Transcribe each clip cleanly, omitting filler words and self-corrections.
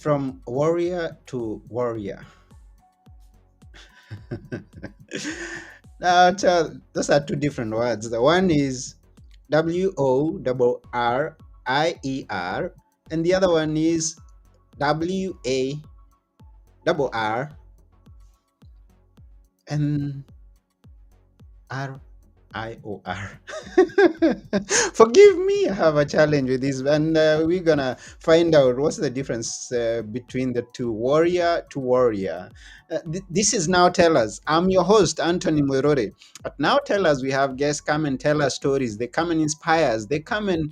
From warrior to warrior. Now, those are two different words. The one is WORRIER, and the other one is WARR and RIOR. Forgive me, I have a challenge with this, and we're gonna find out what's the difference between the two, warrior to warrior. This is Now Tell Us. I'm your host, Anthony Morore. At Now Tell Us, we have guests come and tell us stories. They come and inspire us. They come and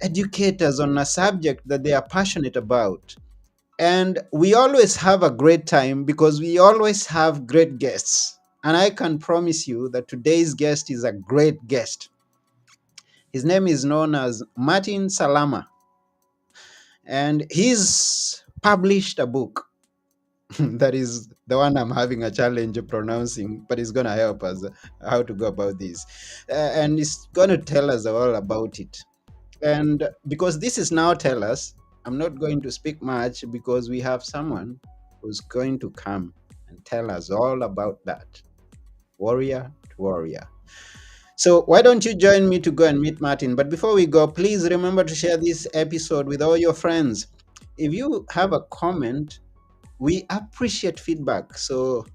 educate us on a subject that they are passionate about. And we always have a great time because we always have great guests. And I can promise you that today's guest is a great guest. His name is known as Martin Salama. And he's published a book that is the one I'm having a challenge of pronouncing, but he's going to help us how to go about this. And he's going to tell us all about it. And because this is Now Tell Us, I'm not going to speak much because we have someone who's going to come and tell us all about that. Warrior to warrior. So why don't you join me to go and meet Martin? But before we go, please remember to share this episode with all your friends. If you have a comment, we appreciate feedback. So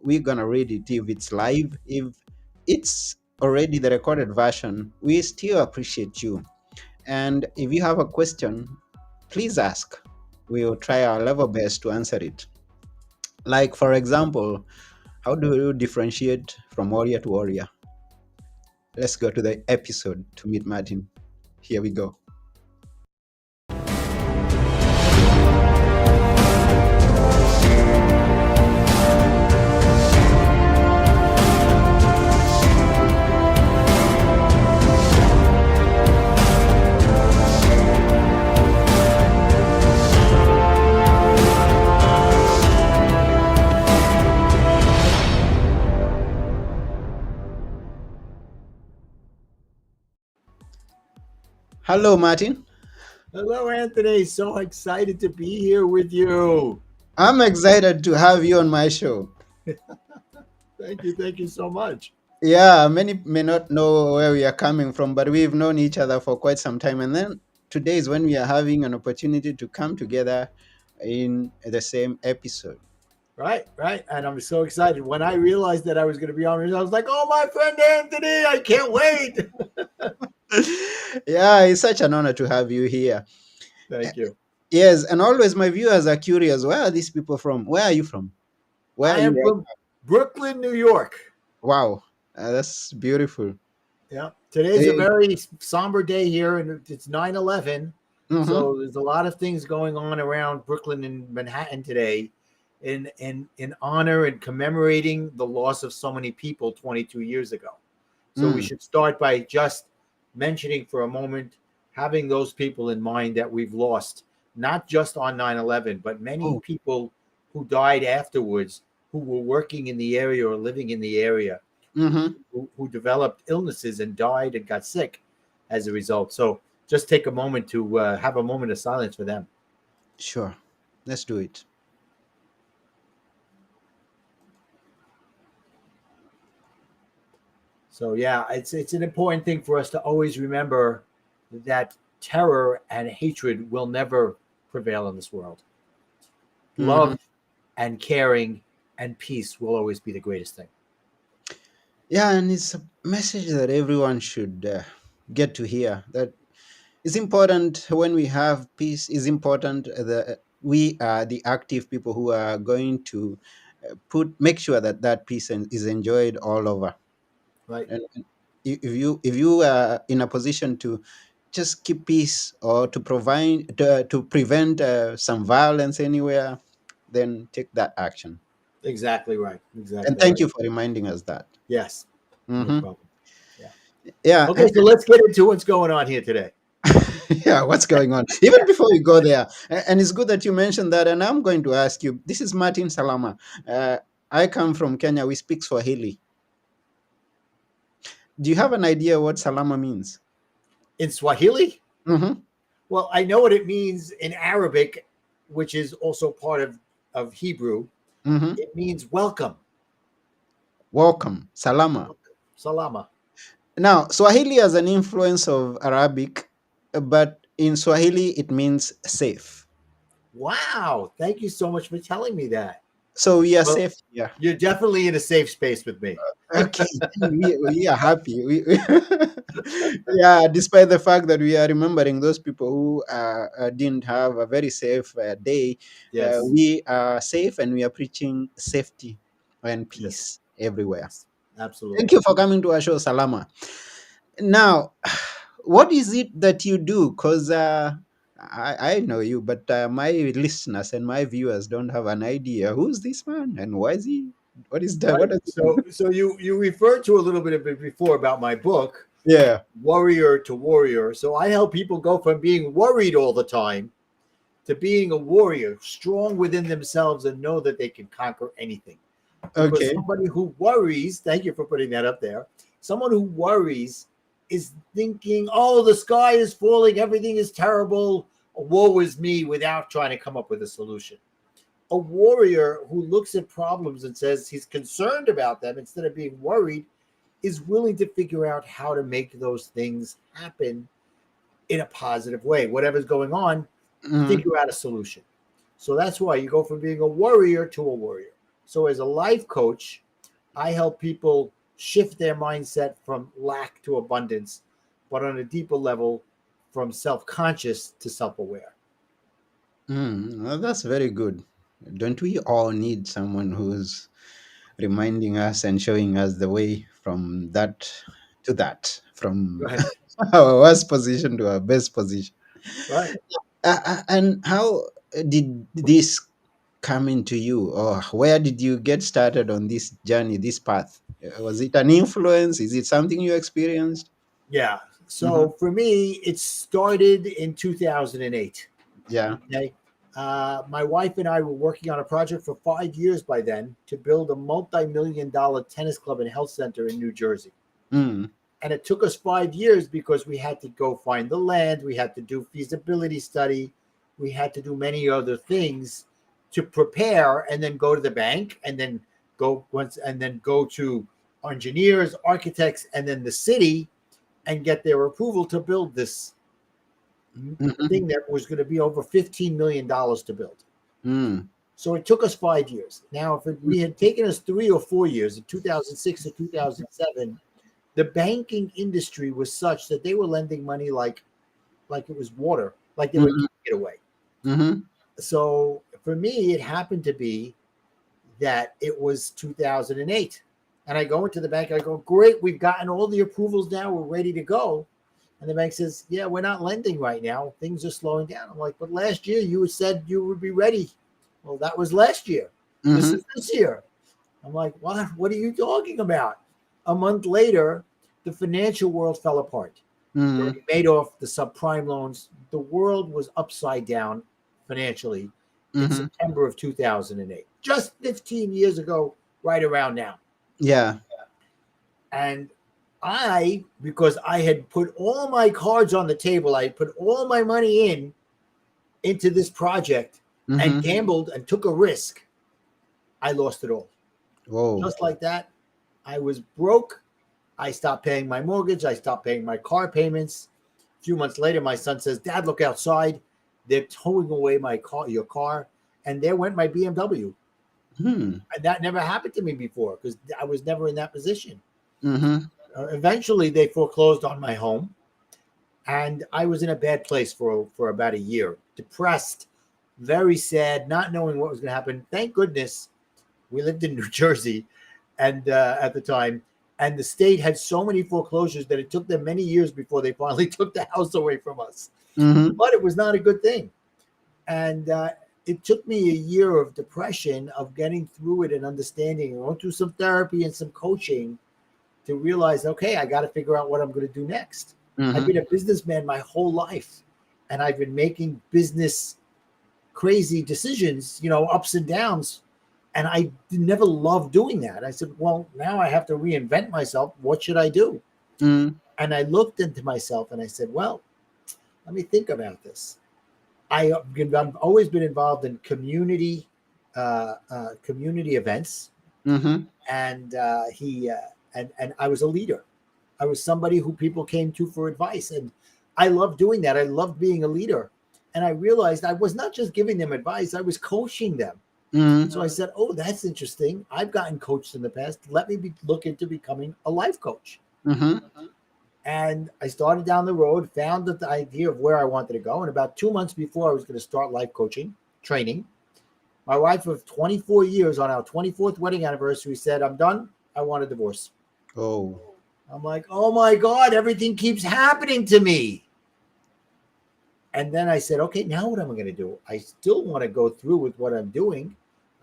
we're going to read it if it's live. If it's already the recorded version, we still appreciate you. And if you have a question, please ask. We'll try our level best to answer it. Like, for example, how do you differentiate from warrior to warrior? Let's go to the episode to meet Martin. Here we go. Hello, Martin. Hello, Anthony. So excited to be here with you. I'm excited to have you on my show. Thank you. Thank you so much. Yeah, many may not know where we are coming from, but we've known each other for quite some time. And then today is when we are having an opportunity to come together in the same episode. Right. And I'm so excited. When I realized that I was going to be on this, I was like, oh, my friend Anthony, I can't wait. Yeah, it's such an honor to have you here. Thank you. Yes, and always my viewers are curious. Where are these people from? Where are you from? Where I are you am right from Brooklyn, New York. now? Wow, that's beautiful. Yeah. Today's a very somber day here, and it's 9/11. Mhm. So there's a lot of things going on around Brooklyn and Manhattan today in honor and commemorating the loss of so many people 22 years ago. So we should start by just mentioning for a moment, having those people in mind that we've lost, not just on 9/11, but many people who died afterwards, who were working in the area or living in the area, who developed illnesses and died and got sick as a result. So just take a moment to have a moment of silence for them. Sure, let's do it. So yeah, it's an important thing for us to always remember that terror and hatred will never prevail in this world. Love and caring and peace will always be the greatest thing. Yeah, and it's a message that everyone should get to hear. That it's important when we have peace. It's important that we are the active people who are going to make sure that that peace is enjoyed all over. Right. And if you are in a position to just keep peace or to prevent some violence anywhere, then take that action. Exactly right. And Exactly thank right. you for reminding us that. Yes. No Hmm. problem. Yeah. Yeah. Okay, so let's get into what's going on here today. Yeah, what's going on? Even before we go there, and it's good that you mentioned that. And I'm going to ask you. This is Martin Salama. I come from Kenya. We speak Swahili. Do you have an idea what Salama means? In Swahili? Mm-hmm. Well, I know what it means in Arabic, which is also part of Hebrew, Hmm. it means welcome. Welcome. Salama. Salama. Now, Swahili has an influence of Arabic, but in Swahili it means safe. Wow. Thank you so much for telling me that. So we are Well, safe here. you're definitely in a safe space with me. Okay, we are happy. Yeah, despite the fact that we are remembering those people who didn't have a very safe day, Yes. we are safe and we are preaching safety and Yes. peace everywhere. Yes. Thank Absolutely. you for coming to our show, Salama. Now, what is it that you do? Because I know you, but my listeners and my viewers don't have an idea. Who's this man and why is he? What is that? Right. What does he do? So you referred to a little bit of it before about my book, Yeah. Warrior to Warrior. So I help people go from being worried all the time to being a warrior, strong within themselves and know that they can conquer anything. Because Okay. somebody who worries, thank you for putting that up there, someone who worries is thinking, oh, the sky is falling, everything is terrible, woe is me, without trying to come up with a solution. A warrior who looks at problems and says he's concerned about them instead of being worried is willing to figure out how to make those things happen in a positive way. Whatever's going on, Mhm. figure out a solution. So that's why you go from being a warrior to a warrior. So as a life coach, I help people shift their mindset from lack to abundance, but on a deeper level, from self conscious to self aware. Well, that's very good. Don't we all need someone who's reminding us and showing us the way from that to that, from Right. our worst position to our best position? Right. And how did this come into you, or where did you get started on this journey, this path? Was it an influence? Is it something you experienced? Yeah. Hmm. So for me, it started in 2008. Yeah. Okay. My wife and I were working on a project for 5 years by then to build a multi-million dollar tennis club and health center in New Jersey. Mm. And it took us 5 years because we had to go find the land, we had to do feasibility study, we had to do many other things to prepare and then go to the bank and then go to engineers, architects, and then the city and get their approval to build this Hmm. thing that was going to be over $15 million to build. Mm. So it took us 5 years. Now, if we had taken us 3 or 4 years, in 2006 to 2007, the banking industry was such that they were lending money like it was water, like they were Hmm. giving it away. Hmm. So for me, it happened to be that it was 2008. And I go into the bank, I go, great, we've gotten all the approvals now, we're ready to go. And the bank says, yeah, we're not lending right now. Things are slowing down. I'm like, but last year you said you would be ready. Well, that was last year. This Hmm. is this year. I'm like, what? What are you talking about? A month later, the financial world fell apart. Hmm. Bernie Madoff, the subprime loans, the world was upside down financially in Hmm. September of 2008, just 15 years ago, right around now. Yeah. And because I had put all my cards on the table, I put all my money into this project and Hmm. gambled and took a risk, I lost it all. Whoa. Just like that, I was broke. I stopped paying my mortgage. I stopped paying my car payments. A few months later, my son says, Dad, look outside. They're towing away your car. And there went my BMW. Hmm. And that never happened to me before because I was never in that position. Hmm. Eventually, they foreclosed on my home. And I was in a bad place for about a year, depressed, very sad, not knowing what was going to happen. Thank goodness we lived in New Jersey, and at the time, and the state had so many foreclosures that it took them many years before they finally took the house away from us. Hmm. But it was not a good thing, and it took me a year of depression, of getting through it and understanding. I went through some therapy and some coaching to realize, okay, I got to figure out what I'm going to do next. I've Hmm. been a businessman my whole life, and I've been making business crazy decisions, ups and downs. And I never loved doing that. I said, well, now I have to reinvent myself. What should I do? Hmm. And I looked into myself and I said, well, let me think about this. I've always been involved in community events, Mm-hmm. and and I was a leader. I was somebody who people came to for advice, and I loved doing that. I loved being a leader, and I realized I was not just giving them advice; I was coaching them. Mm-hmm. So I said, "Oh, that's interesting. I've gotten coached in the past. Let me look into becoming a life coach." Mm-hmm. And I started down the road, found the idea of where I wanted to go. And about 2 months before I was going to start life coaching training, my wife of 24 years on our 24th wedding anniversary said, "I'm done. I want a divorce." Oh. I'm like, "Oh my God, everything keeps happening to me." And then I said, "Okay, now what am I going to do? I still want to go through with what I'm doing.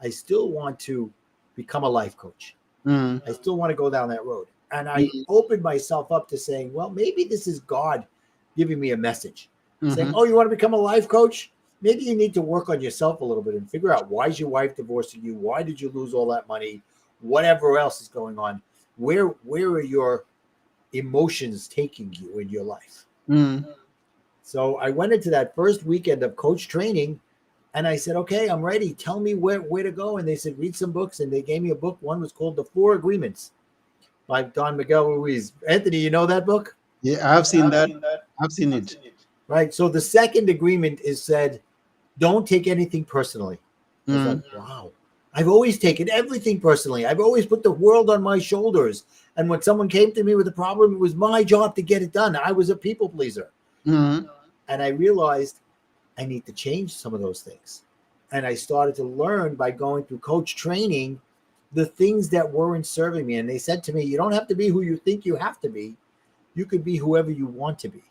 I still want to become a life coach. Mm-hmm. I still want to go down that road." And I opened myself up to saying, well, maybe this is God giving me a message saying, Mm-hmm. "Oh, you want to become a life coach? Maybe you need to work on yourself a little bit and figure out, why is your wife divorcing you? Why did you lose all that money? Whatever else is going on. Where are your emotions taking you in your life?" Mm-hmm. So I went into that first weekend of coach training, and I said, "Okay, I'm ready. Tell me where to go." And they said, "Read some books." And they gave me a book. One was called The Four Agreements by Don Miguel Ruiz. Anthony, you know that book? Yeah, I've seen that. I've seen it. Right. So the second agreement is said, don't take anything personally. I was like, Mm-hmm. wow. I've always taken everything personally. I've always put the world on my shoulders. And when someone came to me with a problem, it was my job to get it done. I was a people pleaser. Mm-hmm. And I realized I need to change some of those things. And I started to learn by going through coach training the things that weren't serving me. And they said to me, you don't have to be who you think you have to be. You could be whoever you want to be.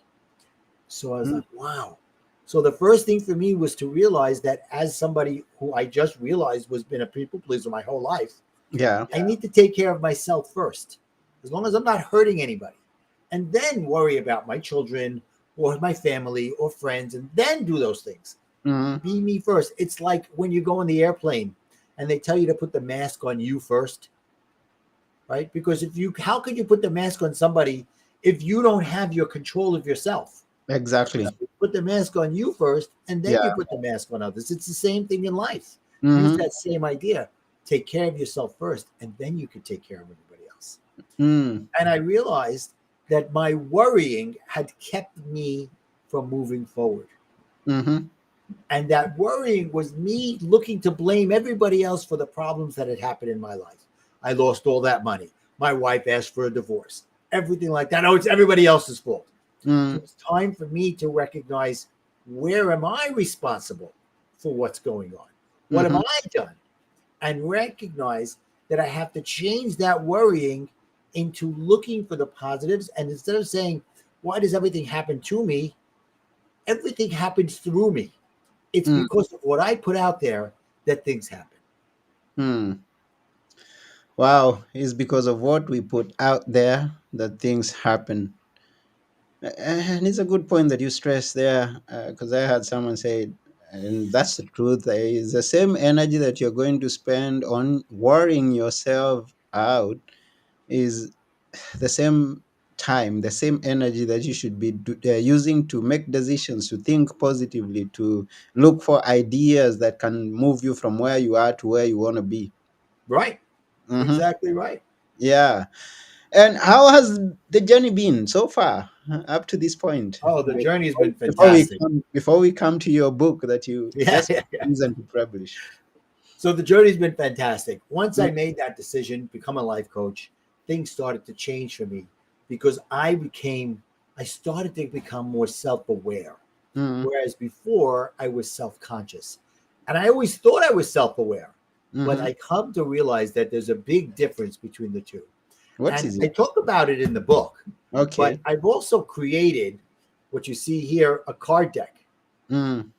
So I was like, wow. So the first thing for me was to realize that, as somebody who I just realized was been a people pleaser my whole life, Yeah. I need to take care of myself first, as long as I'm not hurting anybody, and then worry about my children or my family or friends, and then do those things. Mm-hmm. Be me first. It's like when you go on the airplane and they tell you to put the mask on you first, right? Because how could you put the mask on somebody if you don't have your control of yourself? Exactly. Put the mask on you first, and then you Yeah. put the mask on others. It's the same thing in life. Use Mm-hmm. that same idea. Take care of yourself first, and then you can take care of everybody else. Mm. And I realized that my worrying had kept me from moving forward. Mm-hmm. And that worrying was me looking to blame everybody else for the problems that had happened in my life. I lost all that money. My wife asked for a divorce. Everything like that. Oh, it's everybody else's fault. So Mm. it's time for me to recognize, where am I responsible for what's going on? What have Mm-hmm. I done? And recognize that I have to change that worrying into looking for the positives. And instead of saying, why does everything happen to me? Everything happens through me. It's Mm. because of what I put out there that things happen. Mm. Wow, it's because of what we put out there that things happen. And it's a good point that you stress there, because I had someone say, and that's the truth. It's the same energy that you're going to spend on worrying yourself out is the same time, the same energy that you should be using to make decisions, to think positively, to look for ideas that can move you from where you are to where you want to be. Right. Hmm. Exactly right. Yeah. And how has the journey been so far, up to this point? Oh, the Like, journey has been before we fantastic. come, before we come to your book that you Yeah, just yeah, yeah. recently published. So the journey's been fantastic. Once Mm, I made that decision, become a life coach, things started to change for me, because I started to become more self aware. mm, Whereas before, I was self conscious. And I always thought I was self aware. But mm-hmm. I come to realize that there's a big difference between the two. What And is I it? talk about it in the book, but Okay. I've also created what you see here, a card deck, Mm,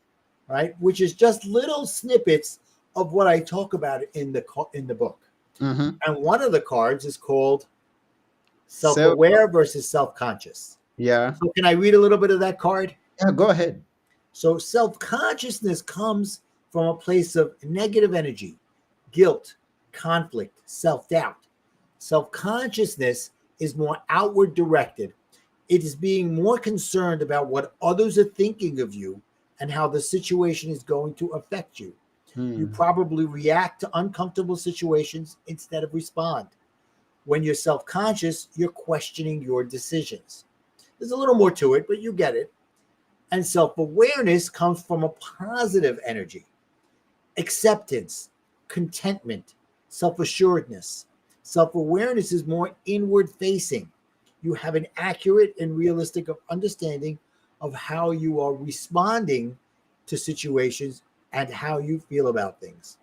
right? Which is just little snippets of what I talk about in the book. mm-hmm. And one of the cards is called self So, aware versus self conscious. yeah. So, can I read a little bit of that card? Yeah, go ahead. So, self consciousness comes from a place of negative energy, guilt, conflict, self doubt. Self consciousness is more outward directed. It is being more concerned about what others are thinking of you and how the situation is going to affect you. You Mm. probably react to uncomfortable situations instead of respond. When you're self conscious, you're questioning your decisions. There's a little more to it, but you get it. And self awareness comes from a positive energy, acceptance, contentment, self assuredness. Self awareness is more inward facing. You have an accurate and realistic understanding of how you are responding to situations and how you feel about things.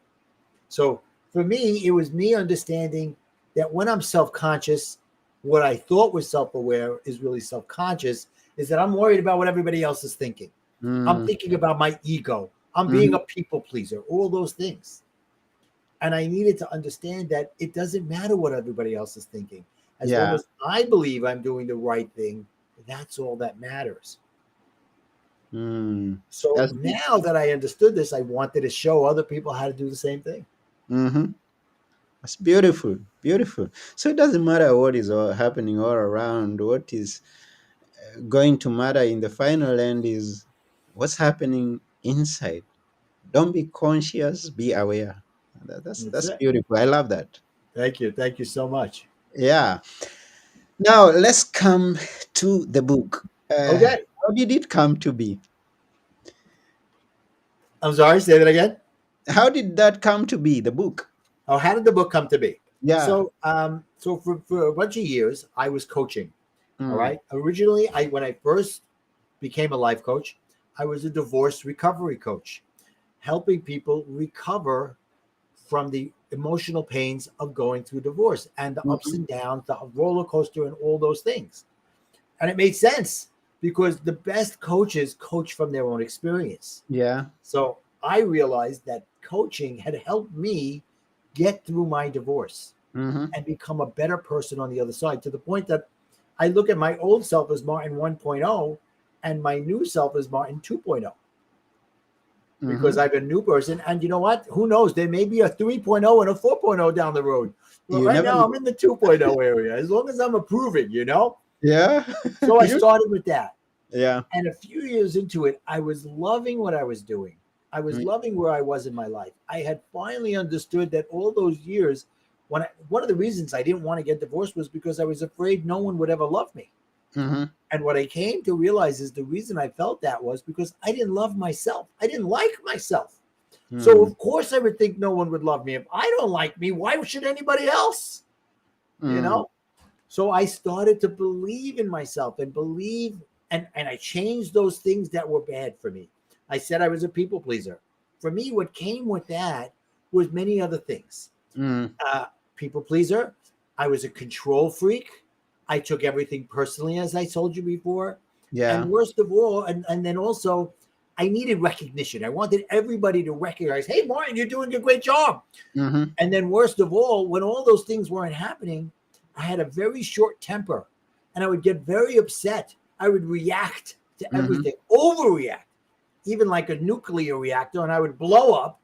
So for me, it was me understanding that when I'm self conscious, what I thought was self aware is really self conscious, is that I'm worried about what everybody else is thinking. I'm Mm. thinking about my ego. I'm being Mhm. a people pleaser, all those things. And I needed to understand that it doesn't matter what everybody else is thinking. As long Yeah. as I believe I'm doing the right thing, that's all that matters. Mm. So That's deep. now that I understood this, I wanted to show other people how to do the same thing. Hmm. That's beautiful. Beautiful. So it doesn't matter what is all happening all around. What is going to matter in the final end is what's happening inside. Don't be conscious, be aware. That's That's it. beautiful. I love that. Thank you. Thank you so much. Yeah. Now let's come to the book. Okay. How did it come to be? I'm sorry, say that again. How did that come to be? The book. Oh, how did the book come to be? Yeah. So for a bunch of years, I was coaching. All Mm. right. Originally, when I first became a life coach, I was a divorce recovery coach, helping people recover from the emotional pains of going through divorce and the ups Mhm. and downs, the roller coaster, and all those things. And it made sense because the best coaches coach from their own experience. Yeah. So I realized that coaching had helped me get through my divorce Hmm. and become a better person on the other side, to the point that I look at my old self as Martin 1.0 and my new self as Martin 2.0, because Hmm. I'm a new person. And you know what? Who knows? There may be a 3.0 and a 4.0 down the road. But You right never now, I'm know. in the 2.0 area, as long as I'm improving, you know? Yeah. So I You. started with that. Yeah. And a few years into it, I was loving what I was doing. I was Mm. loving where I was in my life. I had finally understood that all those years, one of the reasons I didn't want to get divorced was because I was afraid no one would ever love me. Mhm. And what I came to realize is the reason I felt that was because I didn't love myself. I didn't like myself. So Mm. of course I would think no one would love me. If I don't like me, why should anybody else? You Mm. know? So I started to believe in myself and believe, and I changed those things that were bad for me. I said I was a people pleaser. For me, what came with that was many other things. Mm. Uh, People pleaser. I was a control freak. I took everything personally, as I told you before. And Yeah. worst of all, and then also, I needed recognition. I wanted everybody to recognize, hey, Martin, you're doing a great job. Mhm. And then, worst of all, when all those things weren't happening, I had a very short temper and I would get very upset. I would react to Mhm. everything, overreact, even like a nuclear reactor, and I would blow up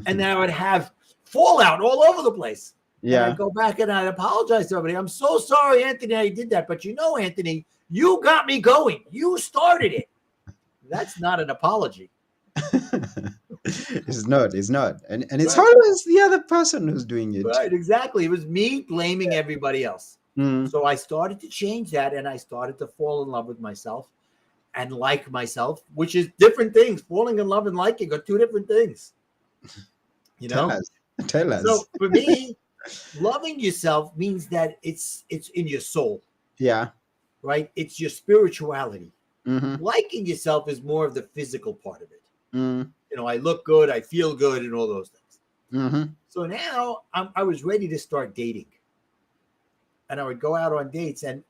and then I would have fallout all over the place. And I'd Yeah. go back and I'd apologize to everybody. I'm so sorry, Anthony, I did that. But you know, Anthony, you got me going. You started it. That's not an apology. It's not. It's not. And it's Right. always the other person who's doing it. Right, exactly. It was me blaming everybody else. Mm. So I started to change that and I started to fall in love with myself and like myself, which is different things. Falling in love and liking are two different things, you Tell know? us. Tell us. So for me, loving yourself means that it's in your soul, Yeah. right? It's your spirituality. Mhm. Liking yourself is more of the physical part of it. Mm. You know, I look good, I feel good, and all those things. Mhm. So now I was ready to start dating, and I would go out on dates. And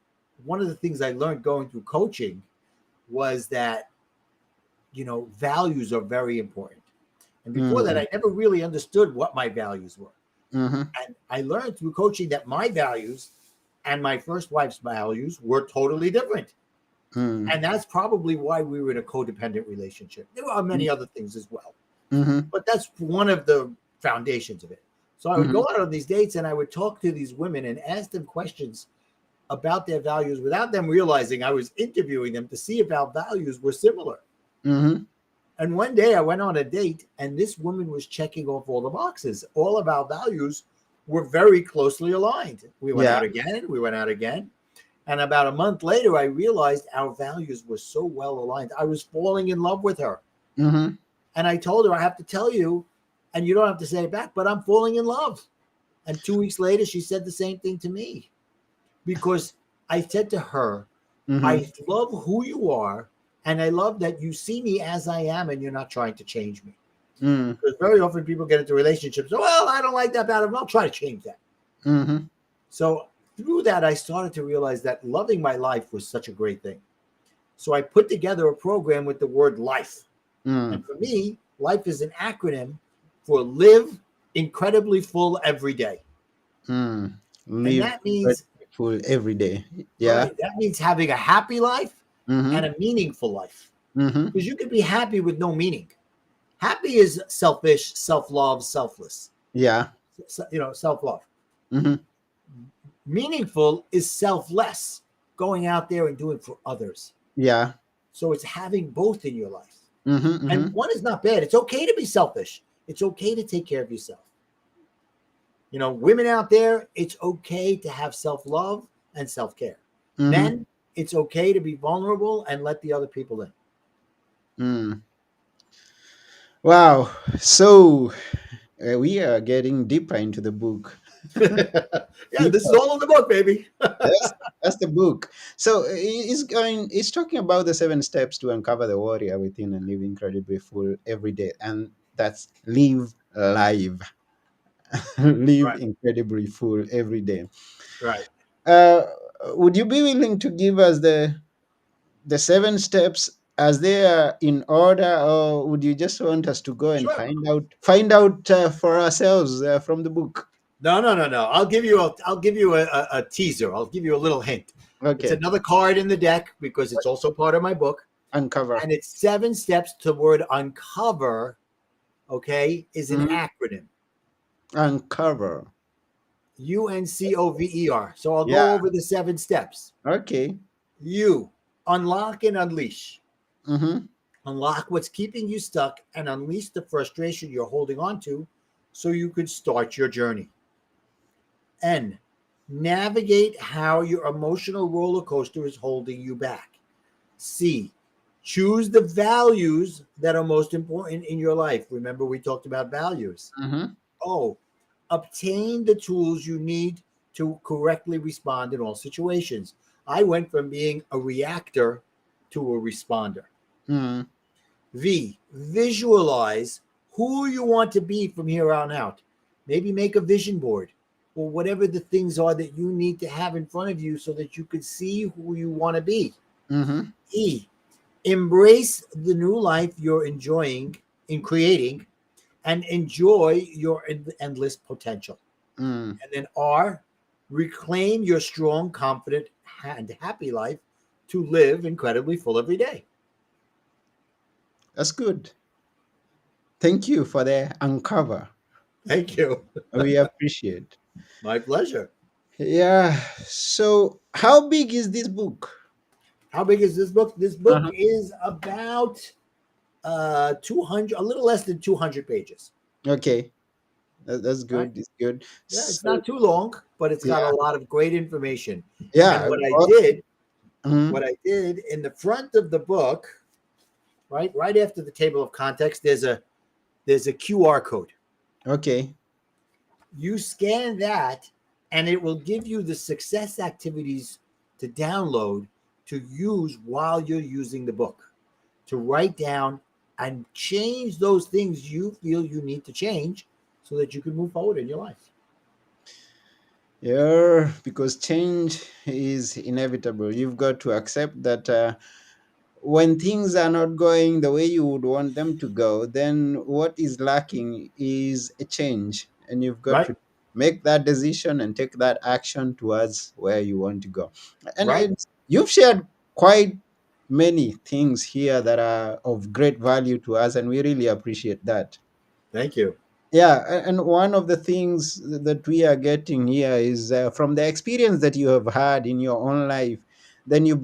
one of the things I learned going through coaching was that, values are very important. And before that, Mm. I never really understood what my values were. Mhm. And I learned through coaching that my values and my first wife's values were totally different. Mm. And that's probably why we were in a codependent relationship. There are Mm. many other things as well, Mhm. but that's one of the foundations of it. So I would Mhm. go out on these dates and I would talk to these women and ask them questions about their values without them realizing I was interviewing them to see if our values were similar. Mhm. And one day I went on a date, and this woman was checking off all the boxes. All of our values were very closely aligned. We went Yeah. out again, we went out again. And about a month later, I realized our values were so well aligned. I was falling in love with her. Mm-hmm. And I told her, I have to tell you, and you don't have to say it back, but I'm falling in love. And 2 weeks later, she said the same thing to me because I said to her, Mm-hmm. I love who you are. And I love that you see me as I am and you're not trying to change me. Mm. Because very often people get into relationships. Well, I don't like that about him. I'll try to change that. Mm-hmm. So through that, I started to realize that loving my life was such a great thing. So I put together a program with the word life. Mm. And for me, life is an acronym for live incredibly full every day. Mm. And Live that means, grateful every day. Yeah. right, that means having a happy life and Mm-hmm. a meaningful life. Mm-hmm. Because you can be happy with no meaning. Happy is selfish, self-love, selfless. Yeah. Self-love. Mm-hmm. Meaningful is selfless, going out there and doing for others. Yeah. So it's having both in your life. Mm-hmm. And Mm-hmm. one is not bad. It's okay to be selfish. It's okay to take care of yourself. Women out there, it's okay to have self-love and self-care. Mm-hmm. Men, it's okay to be vulnerable and let the other people in. Mm. Wow. So we are getting deeper into the book. Yeah, this is Deeper. all in the book, baby. Yes, that's the book. So it's talking about the 7 steps to uncover the warrior within and live incredibly full every day, and that's live live, live Right, incredibly full every day. right. Uh, would you be willing to give us the 7 steps as they are in order, or would you just want us to go and Sure. find out for ourselves from the book? No, no, no, no. I'll give you a teaser. I'll give you a little hint. It's Okay, another card in the deck because it's also part of my book. uncover. And it's 7 steps to the word uncover, okay, is an Mhm. acronym. Uncover. UNCOVER. So I'll Yeah. go over the 7 steps. Okay. You unlock and unleash. Mm-hmm. Unlock what's keeping you stuck and unleash the frustration you're holding on to so you can start your journey. N. Navigate how your emotional roller coaster is holding you back. C. Choose the values that are most important in your life. Remember, we talked about values. Mm-hmm. O. Obtain the tools you need to correctly respond in all situations. I went from being a reactor to a responder. Mm-hmm. V. Visualize who you want to be from here on out. Maybe make a vision board or whatever the things are that you need to have in front of you so that you could see who you want to be. Mm-hmm. E. Embrace the new life you're enjoying in creating and enjoy your endless potential. Mm. And then R. Reclaim your strong, confident, and happy life to live incredibly full every day. That's good. Thank you for the uncover. Thank you. We appreciate. My pleasure. Yeah. So, how big is this book? How big is this book? This book Uh-huh. is about 200, a little less than 200 pages. Okay, that's Right? good. It's good. Yeah, it's So, not too long, but it's got a yeah, lot of great information. And yeah. what Mhm. I did in the front of the book, right after the table of context, there's a QR code. Okay. You scan that, and it will give you the success activities to download to use while you're using the book, to write down and change those things you feel you need to change so that you can move forward in your life. Yeah, because change is inevitable. You've got to accept that when things are not going the way you would want them to go, then what is lacking is a change. And you've got Right? to make that decision and take that action towards where you want to go. And Right? you've shared quite many things here that are of great value to us, and we really appreciate that. Thank you. Yeah, and one of the things that we are getting here is from the experience that you have had in your own life. then you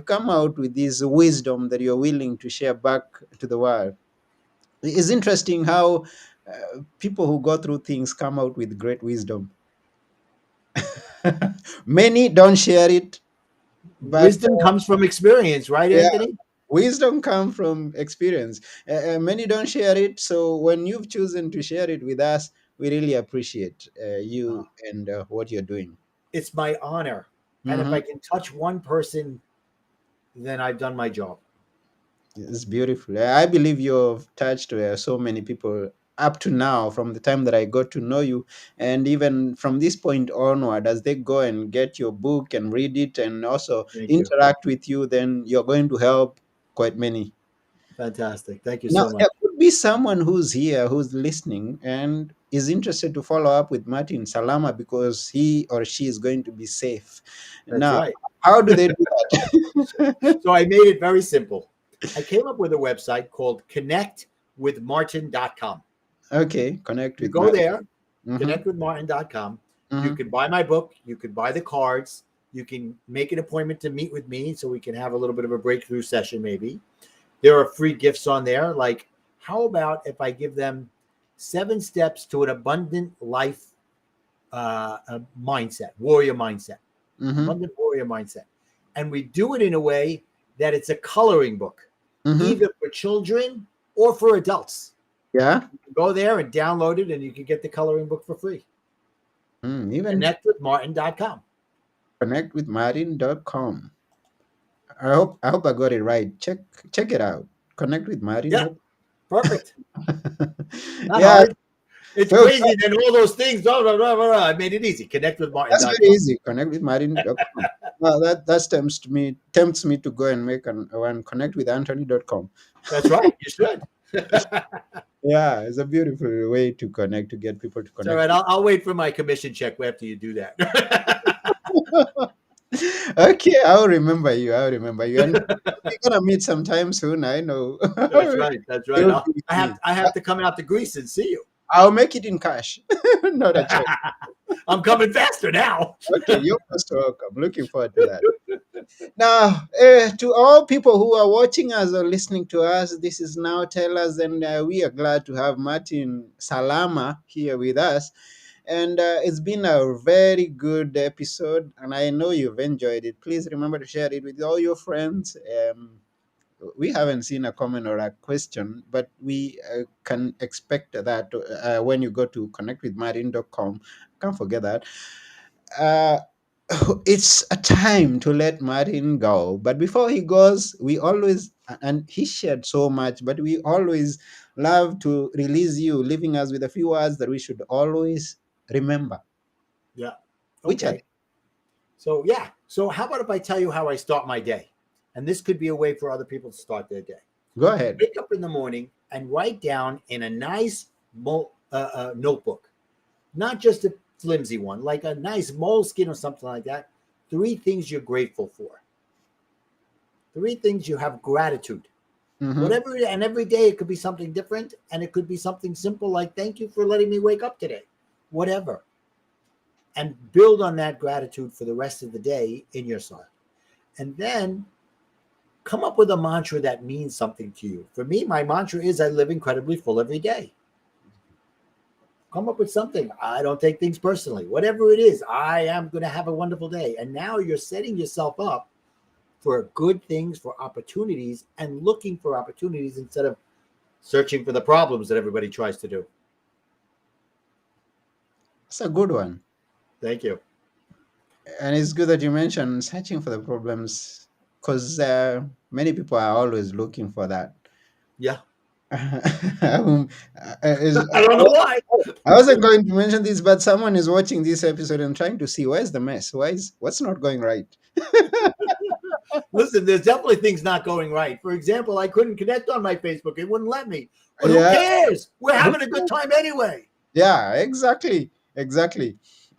come out with this wisdom that you're willing to share back to the world. It's interesting how people who go through things come out with great wisdom. Many don't share it, but Wisdom comes from experience, right, yeah, Anthony? wisdom comes from experience. Many don't share it, so when you've chosen to share it with us, we really appreciate you and what you're doing. It's my honor. And if Hmm. I can touch one person, then I've done my job. It's beautiful. I believe you've touched so many people up to now, from the time that I got to know you, and even from this point onward, as they go and get your book and read it and also Thank you. interact with you, then you're going to help quite many. Fantastic. Thank you Now, so much. there could be someone who's here who's listening and is interested to follow up with Martin Salama because he or she is going to be safe. That's Now, right. how do they do that? So I made it very simple. I came up with a website called connectwithmartin.com. Okay, connect You with go Martin. there, Mm-hmm, connectwithmartin.com. You mm-hmm, can buy my book, you can buy the cards, you can make an appointment to meet with me so we can have a little bit of a breakthrough session maybe. There are free gifts on there. Like, how about if I give them 7 steps to an abundant life mindset, warrior mindset, mm-hmm, abundant warrior mindset? And we do it in a way that it's a coloring book, mm-hmm. either for children or for adults. Yeah. Go there and download it, and you can get the coloring book for free. Even Connectwithmartin.com. connectwithmartin.com. I hope I got it right. Check it out. Yeah, Connectwithmartin.com. perfect. Not Yeah. hard. It's Well, crazy. Then all those things, blah, blah, blah, blah, blah. I made it easy. that's very Connectwithmartin.com. easy. Connectwithmartin.com. Well, that tempts me to go and make one connectwithanthony.com. That's right. You should. Yeah, it's a beautiful way to connect, to get people to It's all connect. right. I'll wait for my commission check after you do that. Okay, I'll remember you. I'll remember you. And we're gonna meet sometime soon. I know. That's right. That's right. You'll be with me. I have to come out to Greece and see you. I'll make it in cash, not a check. I'm coming faster now. Okay, you're most welcome. Looking forward to that. Now, to all people who are watching us or listening to us, this is Now Tell Us, and we are glad to have Martin Salama here with us. And it's been a very good episode, and I know you've enjoyed it. Please remember to share it with all your friends. We haven't seen a comment or a question, but we can expect that when you go to connectwithmartin.com. Can't forget that. Uh, it's a time to let Martin go. But before he goes, we always, and he shared so much, but we always love to release you, leaving us with a few words that we should always remember. Yeah. Which are Okay. So, yeah. So, how about if I tell you how I start my day? And this could be a way for other people to start their day. they? Go ahead. Wake up in the morning and write down in a nice notebook, not just a flimsy one, like a nice moleskin or something like that. 3 things you're grateful for. 3 things you have gratitude. Mm-hmm. Whatever, and every day it could be something different, and it could be something simple like "Thank you for letting me wake up today," whatever, and build on that gratitude for the rest of the day in your soul. And then come up with a mantra that means something to you. For me, my mantra is I live incredibly full every day. Come up with something. I don't take things personally. Whatever it is, I am going to have a wonderful day. And now you're setting yourself up for good things, for opportunities, and looking for opportunities instead of searching for the problems that everybody tries to do. It's a good one. Thank you. And it's good that you mentioned searching for the problems because many people are always looking for that. Yeah. um, I don't know why. I wasn't going to mention this, but someone is watching this episode and trying to see where's the mess. What's not going right? Listen, there's definitely things not going right. For example, I couldn't connect on my Facebook. It wouldn't let me. But who Yeah, cares? We're having a good time anyway. yeah, exactly.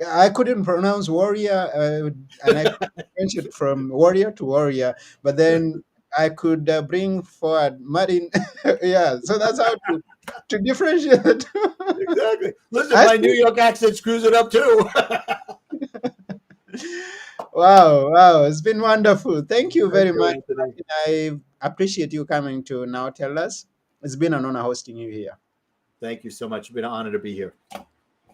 I couldn't pronounce warrior, and I changed it from warrior to warrior, but then I could bring forward Martin. Yeah, so that's how to differentiate. Exactly. Listen, I my New think, York accent screws it up too. Wow, wow, it's been wonderful. Thank you Thank very you, much, Anthony. Martin. I appreciate you coming to Now Tell Us. It's been an honor hosting you here. Thank you so much. It's been an honor to be here.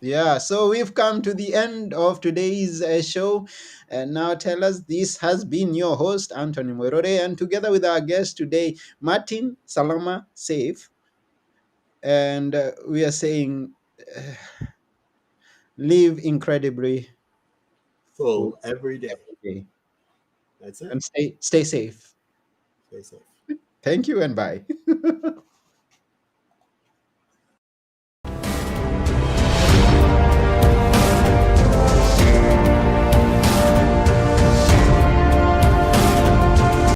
Yeah, so we've come to the end of today's show. And Now Tell Us, this has been your host, Anthony Morore, and together with our guest today, Martin Salama Safe. And we are saying, uh, live incredibly full Full every day. every day That's it. and stay safe. Stay safe. Thank you and bye.